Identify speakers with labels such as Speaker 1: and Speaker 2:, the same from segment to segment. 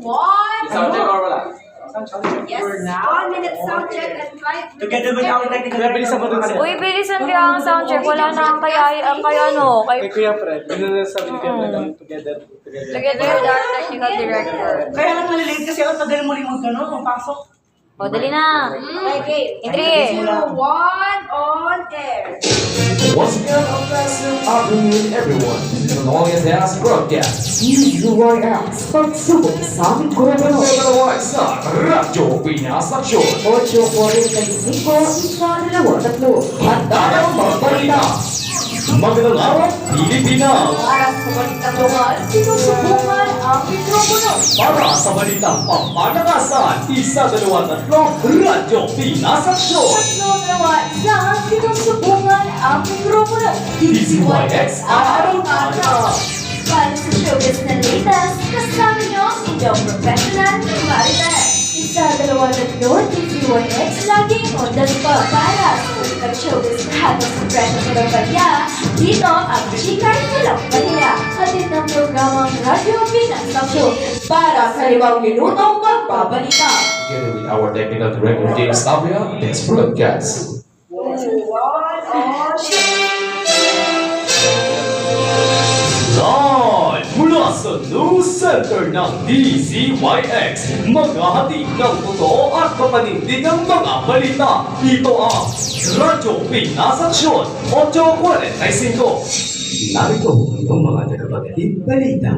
Speaker 1: One.
Speaker 2: Sound check or wala?
Speaker 1: Yes, 1 minute sound check and 5
Speaker 3: Together with our technical director.
Speaker 4: Uy, bilisan kaya ang sound check. Wala na kaya ano.
Speaker 2: Kay Kuya Fred, sabi ko together.
Speaker 4: Together with our technical director.
Speaker 3: Kaya lang malilate kasi ako tagal mo rin magpasok.
Speaker 4: O, dali na.
Speaker 1: Okay.
Speaker 4: In 3,
Speaker 1: 2, 1, on air.
Speaker 5: Once again, a massive afternoon, everyone. This is an all-in-house broadcast.
Speaker 6: DZYX pagsubok sa aming koreano.
Speaker 5: Dalawa sa Radyo Pinas Aksyon.
Speaker 6: 8:45, 1-2-3 at
Speaker 5: Tayong magbalita. Magandang araw, Pilipinas.
Speaker 1: Para sa balitang lugar, sinusubukan ang mikropono.
Speaker 5: Para sa balitang pamanakasan, 1-2-3 Radyo Pinas Aksyon.
Speaker 1: Tatlo-dalawa sa sinusubukan ang mikropono.
Speaker 5: DZYX araw-araw.
Speaker 1: Para sa showbiz na latest, kasama nyo ang inyong professional na marites. 1-2-3 DZYX laging on the spot para sa balitang showbiz na hatang sa presyo sa Lampanya. Dito ang Chikay Walang Pahiya. Hatid ng programang Radyo Pinas Aksyon para sa 5 minutong magbabalita.
Speaker 5: Together with our technical director, James Tapia, this broadcast. Live mula sa news center ng DZYX, maghahatid ng totoo at mapanindigang mga balita. Ito ang Radyo Pinas Aksyon 8:45. Narito ang mga tagapaghatid balita.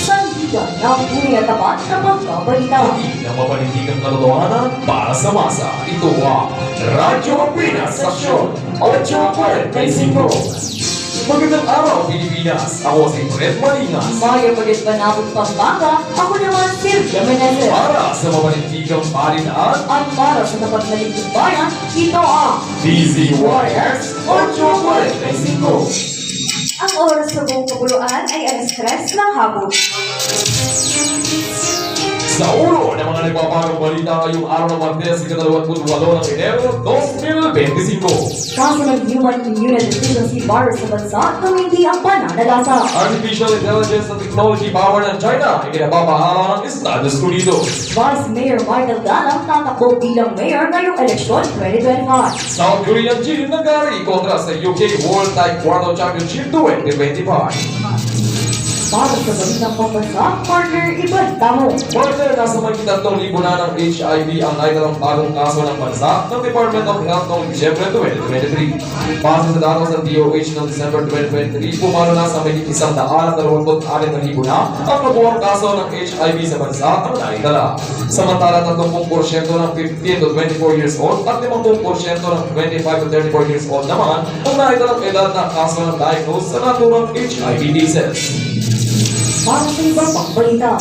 Speaker 6: Sandigan ng pinatapat na magbabalita.
Speaker 5: Hindi na mapanindigang katotohanan para sa masa. Ito ang Radyo Pinas Aksyon 8:45. Magandang araw, Pilipinas! Ako si Fred Malingas.
Speaker 6: Mayo Palit Banabot Pampanga, ako naman si Silvia Menezes.
Speaker 5: Para sa mapanindigang palitaan,
Speaker 6: At para sa tapat na lingkod bayan, ito ang
Speaker 5: DZYX 8:45.
Speaker 1: Ang oras sa buong kabuluan ay alas 3 ng hapon.
Speaker 5: Sa ulo ng mga nagpapagong balita ngayong araw ng Martes, 28 ng Enero 2025.
Speaker 6: kaso ng Human Immunity Deficiency virus sa bansa na hindi ang pananalasa.
Speaker 5: Artificial Intelligence at Technology Power ng China ay kinapapahala ng Estados Unidos.
Speaker 6: Vice Mayor Michael Galang tatakbo bilang mayor ngayong eleksyon 2025.
Speaker 5: South Korean Jin nagari kontra sa UK World Taekwondo Championship 2025.
Speaker 6: Para sa balitang pambansa, partner ibalita mo.
Speaker 5: Partner, nasa may 3,000 na ng HIV ang naitalang bagong kaso ng bansa ng Department of Health noong Disyembre 2023. Base sa datos ng DOH noong December 2023, pumalo na sa may 126,000 na ang nabuwang kaso ng HIV sa bansa ang naitala. Samantala, 30% ng 15 to 24 years old at 50% ng 25 to 34 years old naman ang naitalang edad na kaso ng diagnosed sa naturang HIV cases.
Speaker 6: Para sa ibang pang balita,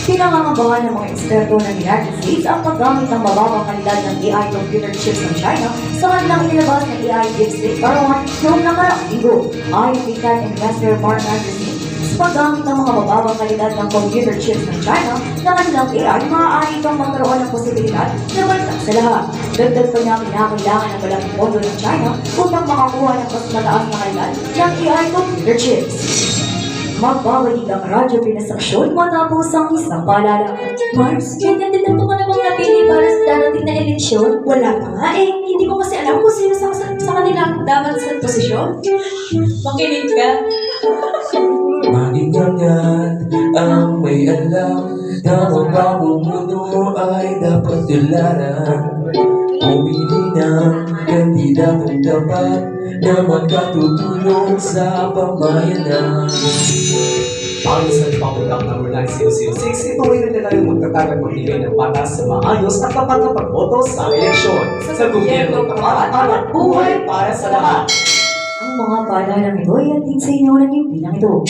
Speaker 6: pinangangabahan ng mga eksperto ng United States ang paggamit ng mababang kalidad ng AI computer chips ng China sa kanilang inilabas na AI Dipstick R1 noong nakaraang linggo. Ayon kay Tech Investor Mark Anderson, sa paggamit ng mga mababang kalidad ng computer chips ng China na kanilang AI, maaari itong magkaroon ng posibilidad na balitak sa lahat. Dagdag pa niya kinakailangan ng malaking pondo ng China upang makakuha ng mas mataas na kalidad ng AI computer chips. Magbabalik ang Radyo Pinas Aksyon matapos ang isang paalala.
Speaker 1: Mars, may kandidato ka na bang napili para sa darating na eleksyon? Wala pa nga eh. Hindi ko kasi alam kung sino sa kanila dapat sa posisyon. Makinig ka.
Speaker 5: Maningangan ang may alam na ang pamumuno ay dapat tularan. Pumili ng kandidatong dapat na magkatutulong sa pamayanan. Ayon sa Republic No. 9006, ito ay naglalagay magtatag magbigay ng patas sa maayos at tapat na pagboto sa eleksyon sa gobyernong tapat at buhay para sa lahat.
Speaker 6: Ang mga paalalang ito ay ating sa inyo ng bilang ito.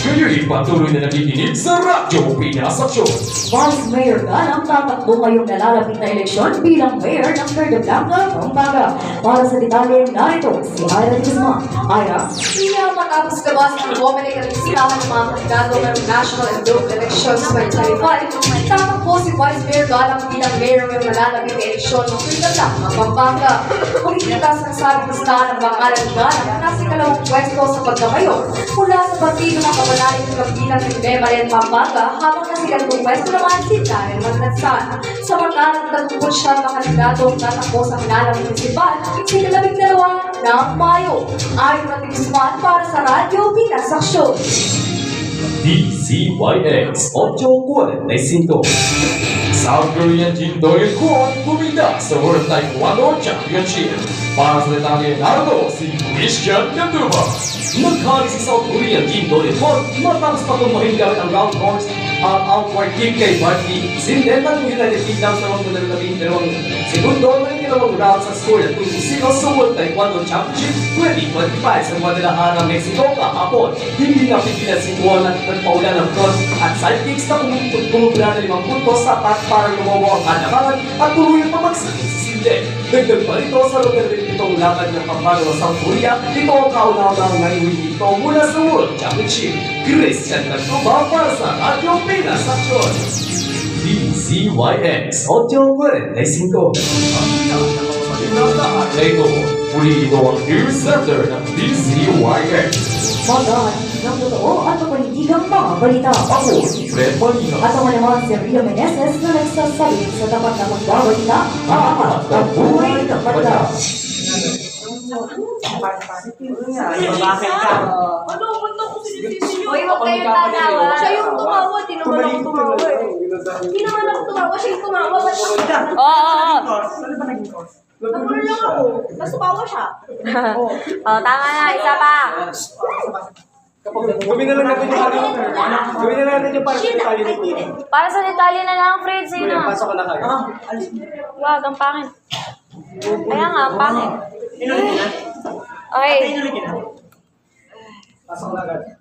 Speaker 5: Kayo'y patuloy na nakikinig sa Radyo Pinas Aksyon.
Speaker 6: Vice Mayor Galang tatakbo ngayong nalalapit na eleksyon bilang mayor ng Verde Blanca, Pampanga. Para sa detalye, narito si Ira Guzman. Ira,
Speaker 1: Siya matapos labas ang bumalik ang listahan ng mga kandidato ng National and Local Elections 2025, tatakbo
Speaker 6: po si Vice Mayor Galang bilang mayor ng malalapit na eleksyon ng Quintalang ng Pampanga. Pagkikita sa sabing listahan ng pangalan ni Galang na nasa ikalawang pwesto sa pagkamayor mula sa partido ng kapanalig ng kabilang ng Bemayan Pampanga habang nasa ikalawang pwesto naman si Darren Maglansan. Samantalang nagtutupod siya ang kandidato ang tatakbo sa Manalang Municipal sa 12 ng Mayo. Ayon na Tigisman para sa Radyo Pinas Aksyon.
Speaker 5: DCYX 845. South Korean Team Dorian Kwon bumida sa World Taekwondo Championship. Para sa detalye narito si Christian Cantuba. Nagkali si South Korean Team Dorian Kwon matapos patumahin gamit ang round horns at outward kick kay Barty. Sindentan ng United Kingdom sa mga dalawang segundo ng ginawang round sa score na 2-0 sa World Taekwondo Championship 2025 sa Guadalajara, Mexico kahapon. Hindi napigilan si Kwon at nagpaulan ng cross at side kicks na pumupula na 5 puntos sa apat para lumawa ang kanakangan at tuluyang pamagsakit si Sinde. Dagdag pa rito sa lugar rin itong laban ng Pampanga sa South Korea. Ito ang kauna-unang naiwin ito mula sa World Championship. Christian Cantuba para sa Radyo Pinas Aksyon. DCYX 845. Ito, muli ito ang News Center ng DCYX.
Speaker 6: Magahan ng totoo at kapaligigang mga balita.
Speaker 5: Ako si Fred Malino.
Speaker 6: At ako naman si Rio Meneses na nagsasabi sa tapat na magbabalita
Speaker 5: Aangat ang buhay ng bata.
Speaker 3: Bakit ka?
Speaker 1: Ano, ba't ako sinisisi nyo?
Speaker 4: Uy, huwag kayong tatawa.
Speaker 1: Siya yung tumawa, di naman ako tumawa eh. Di naman ako tumawa, siya yung tumawa. Ba't ako
Speaker 4: Oo.
Speaker 3: Ano ba naging course?
Speaker 1: Nagulo lang ako. Tapos tumawa siya.
Speaker 4: Oh, tama na. Isa pa.
Speaker 2: Gawin na lang natin yung gawin na lang natin yung para sa detalye ni Tine.
Speaker 4: Para sa detalye na lang, Fred. Sa'yo na.
Speaker 2: Pasok ka na kayo.
Speaker 3: Alis mo.
Speaker 4: Wag, ang pangit. Kaya nga, ang pangit.
Speaker 3: Inulit na?
Speaker 4: Okay.
Speaker 3: Inulit na?
Speaker 2: Pasok na agad.